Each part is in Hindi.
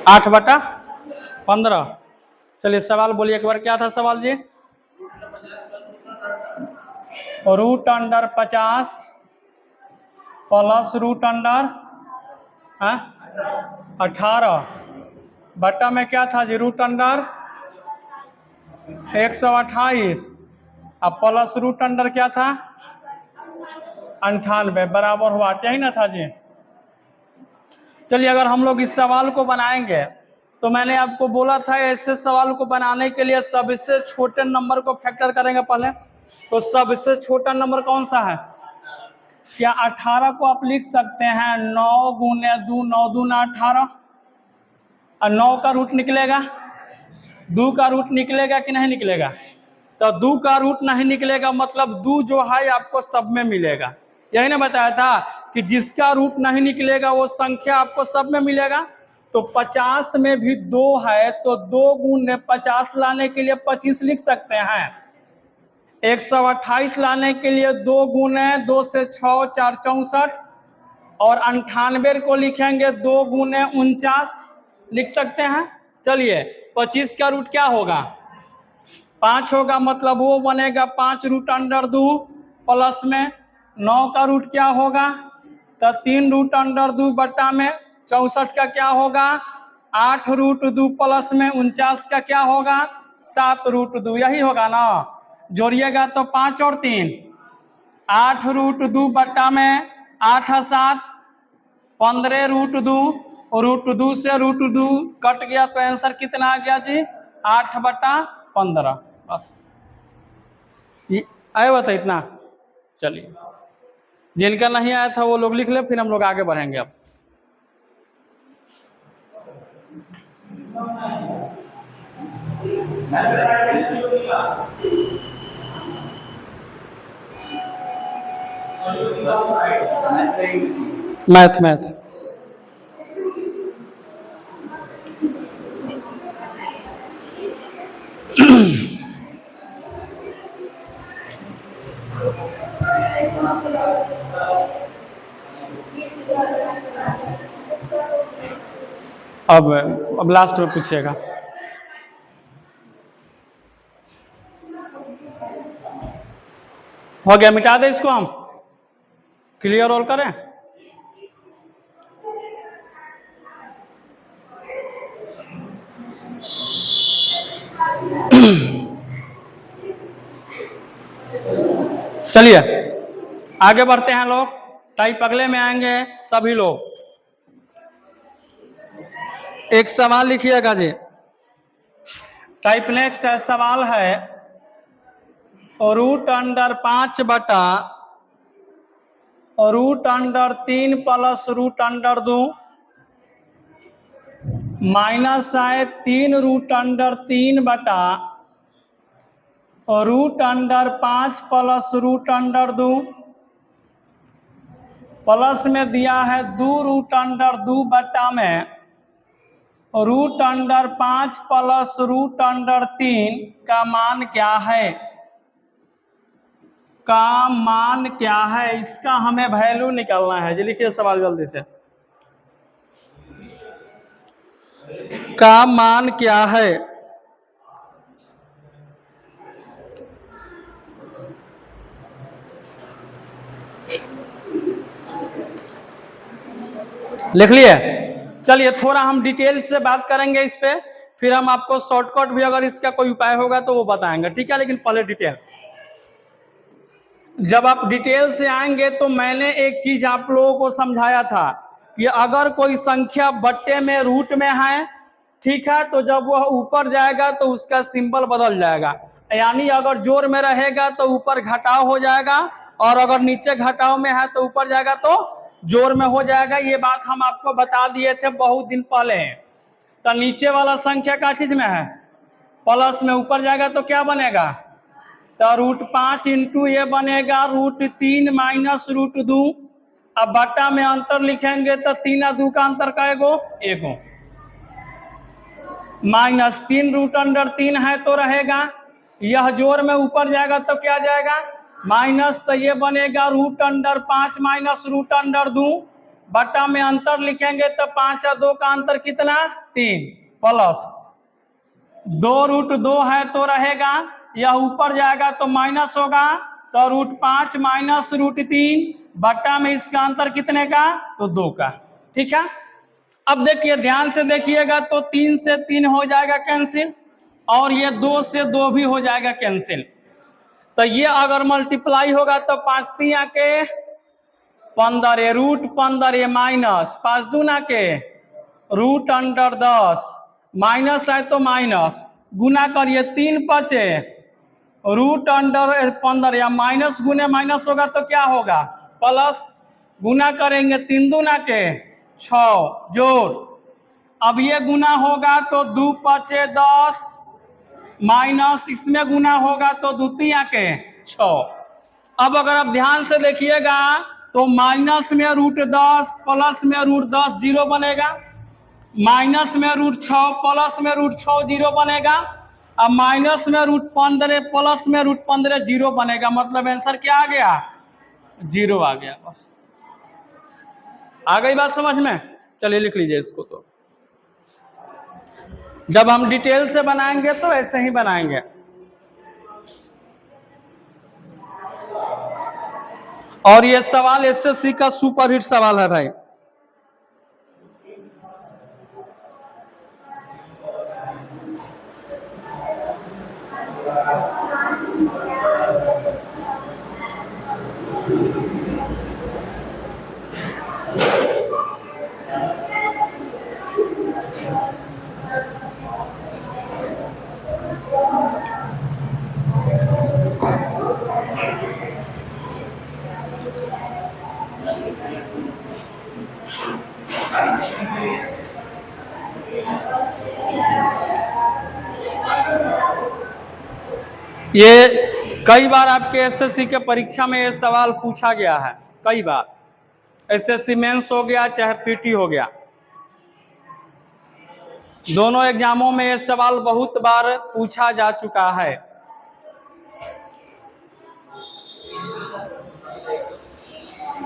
8/15। चलिए सवाल बोलिए एक बार, क्या था सवाल जी? √50 प्लस √18 बटा में क्या था जी? √128 अब प्लस √, क्या था? 98 बराबर हुआ, क्या ही ना था जी? चलिए अगर हम लोग इस सवाल को बनाएंगे तो मैंने आपको बोला था ऐसे सवाल को बनाने के लिए सबसे छोटे नंबर को फैक्टर करेंगे पहले। तो सबसे छोटा नंबर कौन सा है? क्या 18 को आप लिख सकते हैं 9 गुने 2, 9 दूना 18, और 9 का रूट निकलेगा, 2 का रूट निकलेगा कि नहीं निकलेगा? तो 2 का रूट नहीं निकलेगा मतलब 2 जो है आपको सब में मिलेगा। यही ना बताया था कि जिसका रूट नहीं निकलेगा वो संख्या आपको सब में मिलेगा। तो 50 में भी 2 है तो 2 गुने 50 लाने के लिए 25 लिख सकते हैं। 128 लाने के लिए 2 गुने 2 से 6 4 64, और 98 को लिखेंगे 2 गुने 49 लिख सकते हैं। चलिए 25 का रूट क्या होगा? 5 होगा, मतलब वो बनेगा 5√2 प्लस में 9 का रूट क्या होगा? तो 3√2 बटा में 64 का क्या होगा? 8√2 प्लस में 49 का क्या होगा? 7√2, यही होगा ना? जोड़िएगा तो 5 और 3, 8√2 बटा में 8 7 15√2, √2 से √2 कट गया तो आंसर कितना आ गया जी? 8/15। बस ये आया हुआ था इतना। चलिए जिनका नहीं आया था वो लोग लिख ले, फिर हम लोग आगे बढ़ेंगे। अब मैथ अब लास्ट में पूछिएगा। हो गया, मिटा दे इसको, हम क्लियर ऑल करें। चलिए आगे बढ़ते हैं लोग। टाइप अगले में आएंगे सभी लोग। एक सवाल लिखिएगा जी। टाइप नेक्स्ट है, सवाल है √5 बटा √3 प्लस √2 माइनस है 3√3 बटा √5 प्लस √2 प्लस में दिया है 2√2 बटा में √5 प्लस √3 का मान क्या है? का मान क्या है, इसका हमें वैल्यू निकालना है जी। लिखिए सवाल जल्दी से। का मान क्या है? लिख लिए? चलिए थोड़ा हम डिटेल से बात करेंगे इस पे, फिर हम आपको शॉर्टकट भी अगर इसका कोई उपाय होगा तो वो बताएंगे, ठीक है? लेकिन पहले डिटेल, जब आप डिटेल से आएंगे तो मैंने एक चीज आप लोगों को समझाया था कि अगर कोई संख्या बट्टे में रूट में है, ठीक है, तो जब वह ऊपर जाएगा तो उसका सिंबल बदल जाएगा। यानी अगर जोड़ में रहेगा तो ऊपर घटाव हो जाएगा, और अगर नीचे घटाव में है तो ऊपर जाएगा तो जोड़ में हो जाएगा। ये बात हम आपको बता दिए थे बहुत दिन पहले। तो नीचे वाला संख्या का चीज में है प्लस में, ऊपर जाएगा तो क्या बनेगा? तो √5 इंटू ये बनेगा √3 माइनस √2। अब बट्टा में अंतर लिखेंगे तो 3 और 2 का अंतर का एगो माइनस 3√3 है तो रहेगा, यह जोड़ में ऊपर जाएगा तो क्या जाएगा? माइनस, तो ये बनेगा √5 माइनस √2 बट्टा में अंतर लिखेंगे तो 5 और 2 का अंतर कितना 3 प्लस 2√2 है तो रहेगा, यह ऊपर जाएगा तो माइनस होगा, तो √5 माइनस √3 बट्टा में इसका अंतर कितने का तो 2 का। ठीक है, अब देखिए ध्यान से देखिएगा तो 3 से 3 हो जाएगा कैंसिल, और ये 2 से 2 भी हो जाएगा कैंसिल। तो ये अगर मल्टीप्लाई होगा तो 5 3 के 15 √15 माइनस 5 दूना के √10 माइनस है तो माइनस गुना करिए 3 5 √15 या माइनस गुने माइनस होगा तो क्या होगा प्लस, गुना करेंगे 3 दूना के 6 जोड़, अब ये गुना होगा तो 2 5 10 माइनस इसमें गुना होगा तो 2 3 के 6। अब अगर आप ध्यान से देखिएगा तो माइनस में √10 प्लस में √10 जीरो बनेगा, माइनस में √6 प्लस में √6 जीरो बनेगा, अब माइनस में √15 प्लस में √15 जीरो बनेगा, मतलब आंसर क्या आ गया 0 आ गया। बस आ गई बात समझ में। चलिए लिख लीजिए इसको, तो जब हम डिटेल से बनाएंगे तो ऐसे ही बनाएंगे। और ये सवाल एसएससी का सुपरहिट सवाल है भाई। ये कई बार आपके एसएससी के परीक्षा में ये सवाल पूछा गया है, कई बार एसएससी मेंस हो गया चाहे पीटी हो गया, दोनों एग्जामों में ये सवाल बहुत बार पूछा जा चुका है।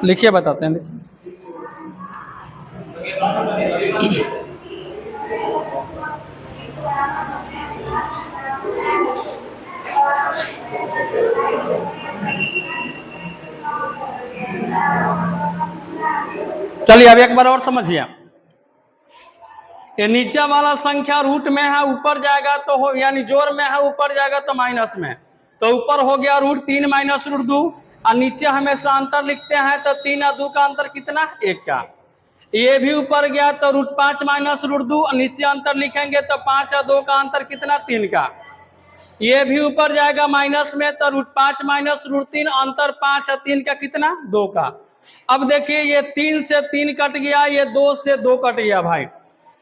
लिखिए बताते हैं, लिखिए। चलिए अब एक बार और समझिए, ये नीचे वाला संख्या रूट में है ऊपर जाएगा तो हो, यानी जोड़ में है ऊपर जाएगा तो माइनस में, तो ऊपर हो गया √3 माइनस √2, और नीचे हमेशा अंतर लिखते हैं तो 3 और 2 का अंतर कितना 1 का। ये भी ऊपर गया तो √5 माइनस √2, और नीचे अंतर लिखेंगे तो 5 और 2 का अंतर कितना 3 का। ये भी ऊपर जाएगा माइनस में तो √5 माइनस √3 अंतर 5 और 3 का कितना 2 का। अब देखिए ये 3 से 3 कट गया, ये 2 से 2 कट गया भाई,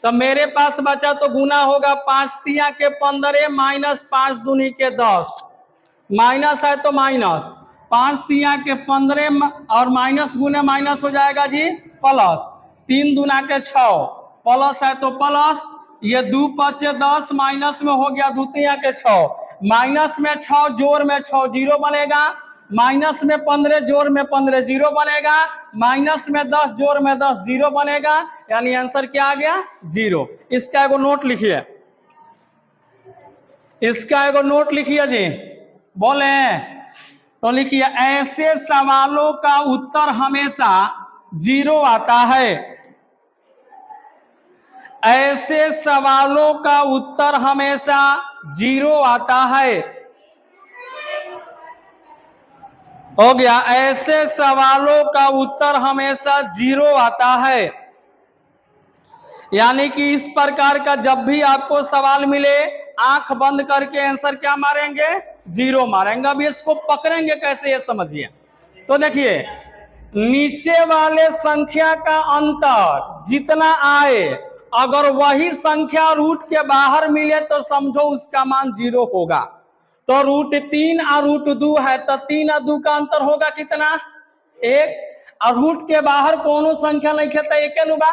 तो मेरे पास बचा तो गुना होगा 5 3 के 15 माइनस 5 दूनी के 10, माइनस है तो माइनस 5 3 के 15 और माइनस गुने माइनस हो जाएगा जी प्लस, 3 दूना के 6 प्लस है तो प्लस, ये 2 5 10 माइनस में हो गया 2 3 के 6, माइनस में 6 जोड़ में 6 जीरो बनेगा, माइनस में 15 जोड़ में 15 जीरो बनेगा, माइनस में 10 जोड़ में 10 जीरो बनेगा, यानी आंसर क्या आ गया 0। इसका एगो नोट लिखिए, इसका एगो नोट लिखिए जी, बोले तो लिखिए ऐसे सवालों का उत्तर हमेशा 0 आता है, ऐसे सवालों का उत्तर हमेशा 0 आता है। हो गया, ऐसे सवालों का उत्तर हमेशा 0 आता है, यानी कि इस प्रकार का जब भी आपको सवाल मिले आंख बंद करके आंसर क्या मारेंगे 0 मारेंगे। अब इसको पकड़ेंगे कैसे ये समझिए, तो देखिए नीचे वाले संख्या का अंतर जितना आए अगर वही संख्या रूट के बाहर मिले तो समझो उसका मान 0 होगा। तो √3 और √2 है तो 3 और 2 का अंतर होगा कितना 1, और रूट के बाहर कोनो संख्या नहीं खेता 1 नुबा,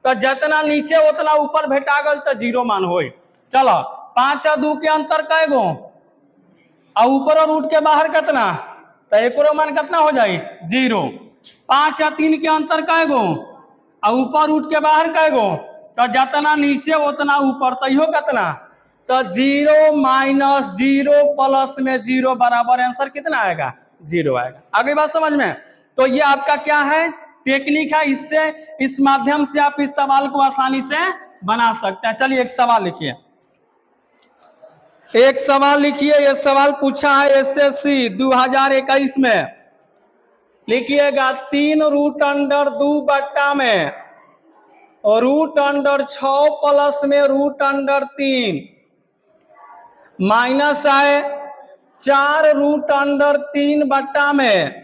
तो जितना नीचे उतना ऊपर भेटा गल तो 0 मान हो। चलो 5 और 2 के अंतर कै गो और ऊपर और रूट के बाहर कितना, तो 1 मान कितना हो जाए 0। 5 और 3 के अंतर कै गो और ऊपर रूट के बाहर कैगो, तो जितना नीचे उतना ऊपर, तो इहो कितना, तो 0 माइनस 0 प्लस में 0 बराबर आंसर कितना आएगा, 0 आएगा। आगे बात समझ में। तो ये आपका क्या है, टेक्निक है, इससे इस माध्यम से आप इस सवाल को आसानी से बना सकते हैं। चलिए एक सवाल लिखिए, एक सवाल लिखिए। ये सवाल पूछा है एसएससी 2021 में। लिखिएगा 3√2 में और √6 प्लस में √3 माइनस आए 4√3 में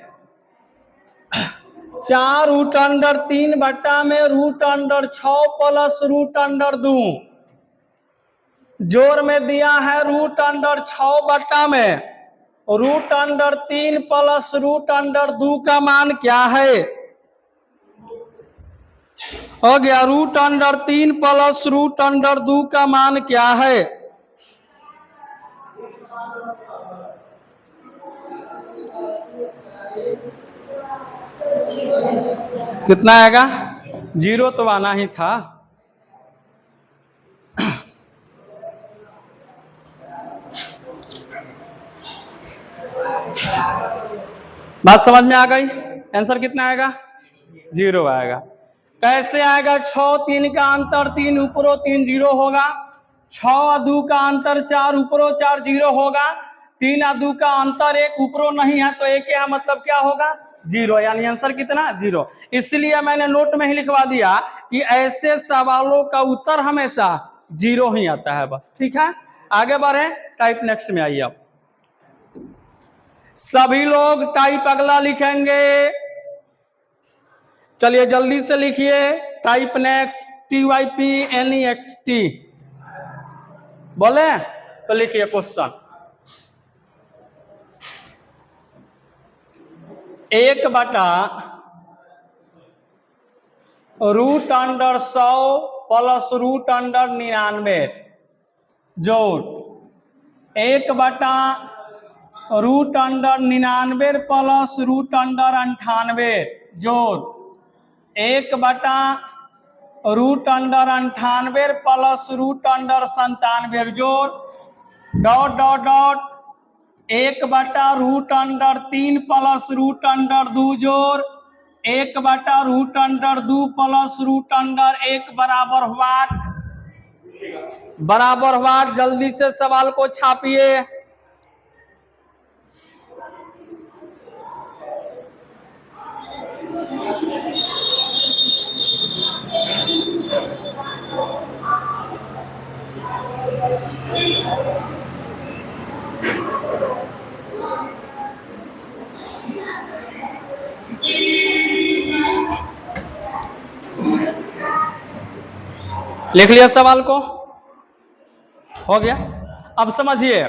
4√3 में √6 प्लस √2 जोर में दिया है √6 में √3 प्लस √2 का मान क्या है, हो गया। √3 प्लस √2 का मान क्या है, कितना आएगा, 0 तो आना ही था। बात समझ में आ गई, आंसर कितना आएगा, 0 आएगा। कैसे आएगा, 6 3 का अंतर 3 ऊपरो 3 0 होगा, 6 2 का अंतर 4 ऊपरो 4 0 होगा, 3 2 का अंतर 1 ऊपरो नहीं है तो 1 है, मतलब क्या होगा, 0, यानी आंसर कितना, 0। इसलिए मैंने नोट में ही लिखवा दिया कि ऐसे सवालों का उत्तर हमेशा 0 ही आता है, बस। ठीक है, आगे बढ़े, टाइप नेक्स्ट में आइए। अब सभी लोग टाइप अगला लिखेंगे, चलिए जल्दी से लिखिए। टाइप नेक्स्ट, TYPNEXT बोले तो लिखिए क्वेश्चन। 1/√100 प्लस √99 जोड़ 1/√99 प्लस √98 जोड़ 1/√98 प्लस √97 जोड़ डॉट डॉट डॉट 1/√3 प्लस √2 जोड़ 1/√2 प्लस √1 बराबर व्हाट। जल्दी से सवाल को छापिए। लिख लिया सवाल को, हो गया। अब समझिए,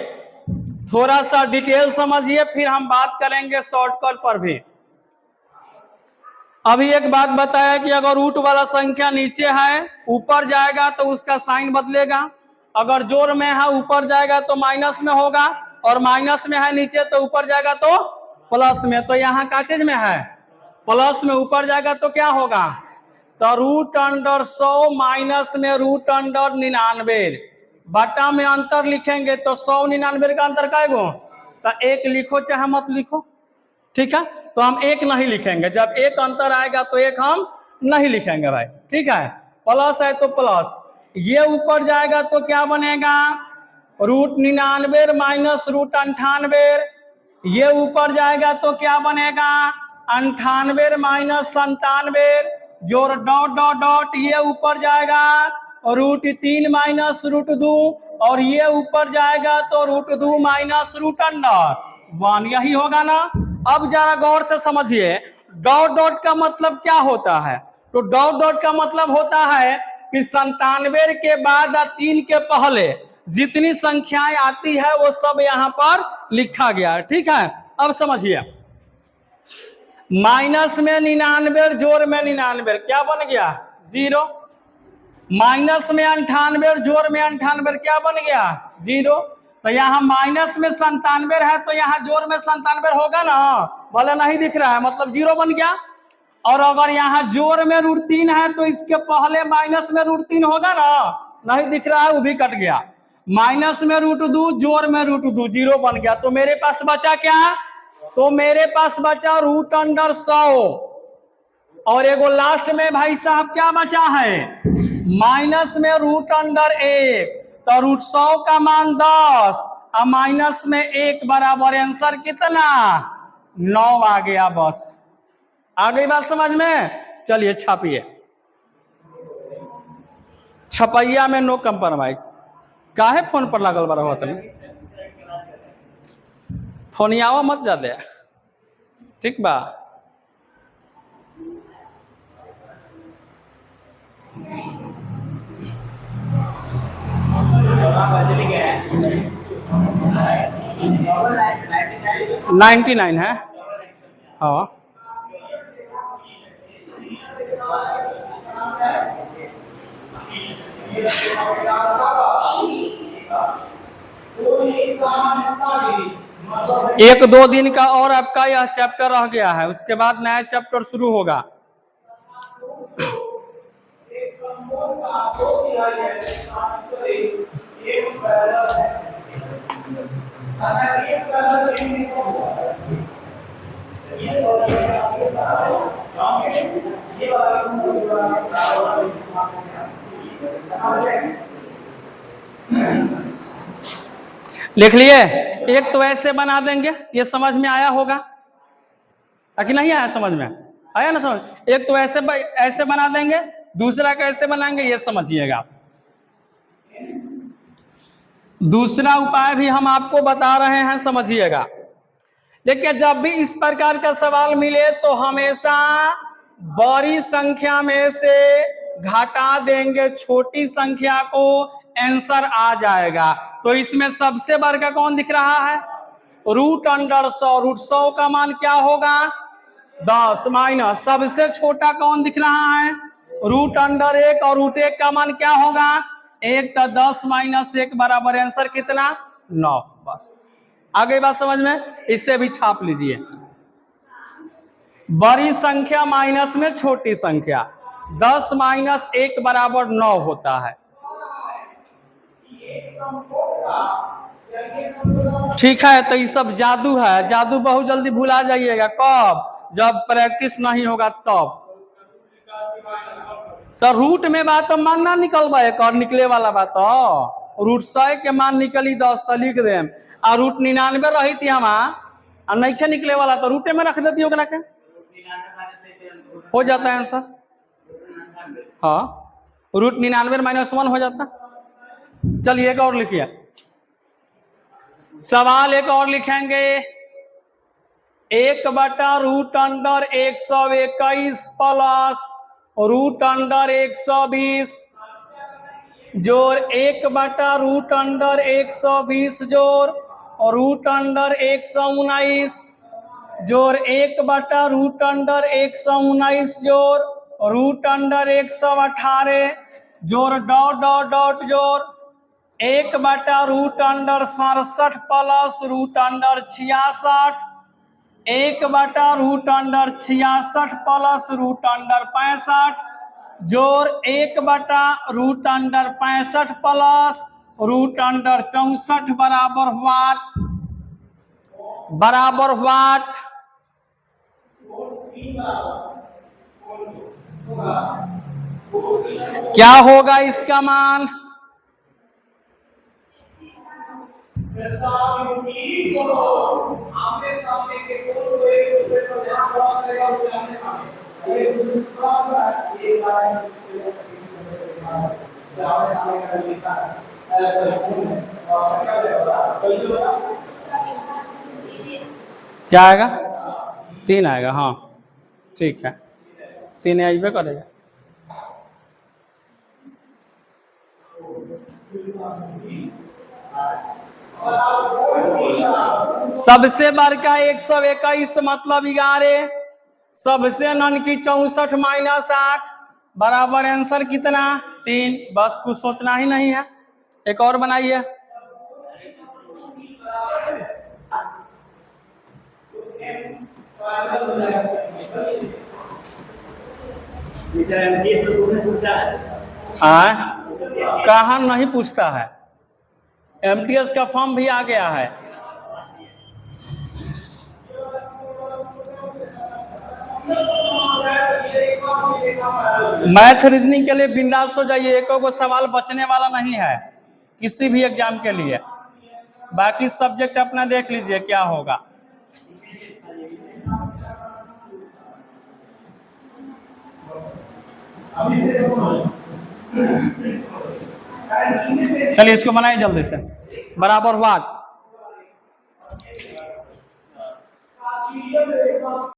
थोड़ा सा डिटेल समझिए, फिर हम बात करेंगे शॉर्टकट पर भी। अभी एक बात बताया कि अगर रूट वाला संख्या नीचे है ऊपर जाएगा तो उसका साइन बदलेगा, अगर जोड़ में है ऊपर जाएगा तो माइनस में होगा, और माइनस में है नीचे तो ऊपर जाएगा तो प्लस में। तो यहाँ का चीज में है प्लस में, ऊपर जाएगा तो क्या होगा, तो √100 माइनस में √99 बटा में अंतर लिखेंगे तो 100-99 का अंतर क्या गो, तो 1 लिखो चाहे मत लिखो, ठीक है। तो हम 1 नहीं लिखेंगे, जब 1 अंतर आएगा तो 1 हम नहीं लिखेंगे भाई, ठीक है। प्लस है तो प्लस, ये ऊपर जाएगा तो क्या बनेगा, √99 माइनस √98, ये ऊपर जाएगा तो क्या बनेगा, 98 माइनस 97 जोड़ डॉट डॉट डॉट, ये ऊपर जाएगा √3 माइनस √2, और ये ऊपर जाएगा तो √2 माइनस √1, यही होगा ना। अब जरा गौर से समझिए, डॉट डॉट का मतलब क्या होता है, तो डॉट डॉट का मतलब होता है कि 97 के बाद 3 के पहले जितनी संख्याएं आती है वो सब यहाँ पर लिखा गया है, ठीक है। अब समझिए, माइनस में 99 जोड़ में 99 क्या बन गया, 0। माइनस में 98 जोड़ में 98 क्या बन गया, 0। तो यहाँ माइनस में 97 है तो यहाँ जोड़ में 97 होगा ना, बोले नहीं दिख रहा है, मतलब 0 बन गया। और अगर यहाँ जोड़ में √3 है तो इसके पहले माइनस में √3 होगा ना, नहीं दिख रहा है, वो भी कट गया। माइनस में √2, जोड़ में √2, 0 बन गया। तो मेरे पास बचा क्या? तो मेरे पास बचा √100। और एगो लास्ट में भाई साहब क्या बचा है? माइनस में √1, तो √100 का मान 10 और माइनस में 1 बराबर आंसर कितना? 9 आ गया। बस आ गई बात समझ में? चलिए छापिए। छपैया में नो कंप्रोमाइज। काहे फोन पर लागल बा रहो तुम? फोनियावा मत जा दे, ठीक बा? $99 है। हाँ एक दो दिन का और आपका यह चैप्टर रह गया है, उसके बाद नया चैप्टर शुरू होगा। लिख लिए? एक तो ऐसे बना देंगे, ये समझ में आया होगा कि नहीं आया? समझ में आया ना? समझ? एक तो ऐसे बना देंगे, दूसरा कैसे बनाएंगे ये समझिएगा। दूसरा उपाय भी हम आपको बता रहे हैं, समझिएगा। देखिए, जब भी इस प्रकार का सवाल मिले तो हमेशा बड़ी संख्या में से घटा देंगे छोटी संख्या को, आंसर आ जाएगा। तो इसमें सबसे बड़ा का कौन दिख रहा है? √100। √100 का मान क्या होगा? 10 माइनस सबसे छोटा कौन दिख रहा है? √1 और √1 का मान क्या होगा? 1। तो 10 माइनस 1 बराबर आंसर कितना? 9। बस आ गई बात समझ में? इससे भी छाप लीजिए। बड़ी संख्या माइनस में छोटी संख्या, 10 माइनस 1 बराबर 9 होता है। ठीक है, तो ये सब जादू है। जादू बहुत जल्दी भुला जाइएगा। कब? जब प्रैक्टिस नहीं होगा तब। तो रूट में बात तो मान ना निकलवा, एक और निकले वाला बात तो √100 के मान निकली 10 तो लिख दे, और √99 रही थी हमारा नहीं निकले वाला तो रूटे में रख देती होगा के, हो जाता है आंसर। हाँ, √99 - 1 हो जाता। चलिए एक और लिखिए, सवाल एक और लिखेंगे। 1/√121 प्लस √120 जोड़ 1/√120 जोड़ √119 जोड़ 1/√119 जोड़ √118 जोड़ डॉट जोड़ 1/√67 प्लस √66 1/√66 प्लस √65 जोड़ 1/√65 प्लस √64 बराबर व्हाट? क्या होगा इसका मान? क्या आएगा? 3 आएगा। हाँ ठीक है, 3 आइबे करेगा। सबसे बड़का 121 मतलब 11, सबसे ननकी 64 - 8 बराबर आंसर कितना? 3। बस कुछ सोचना ही नहीं है। एक और बनाइए। कहाँ नहीं पूछता है, एमटीएस का फॉर्म भी आ गया है। मैथ रीजनिंग के लिए बिंदास हो जाइए, एक को सवाल बचने वाला नहीं है किसी भी एग्जाम के लिए। बाकी सब्जेक्ट अपना देख लीजिए क्या होगा। चलिए इसको बनाइए जल्दी से, बराबर हुआ।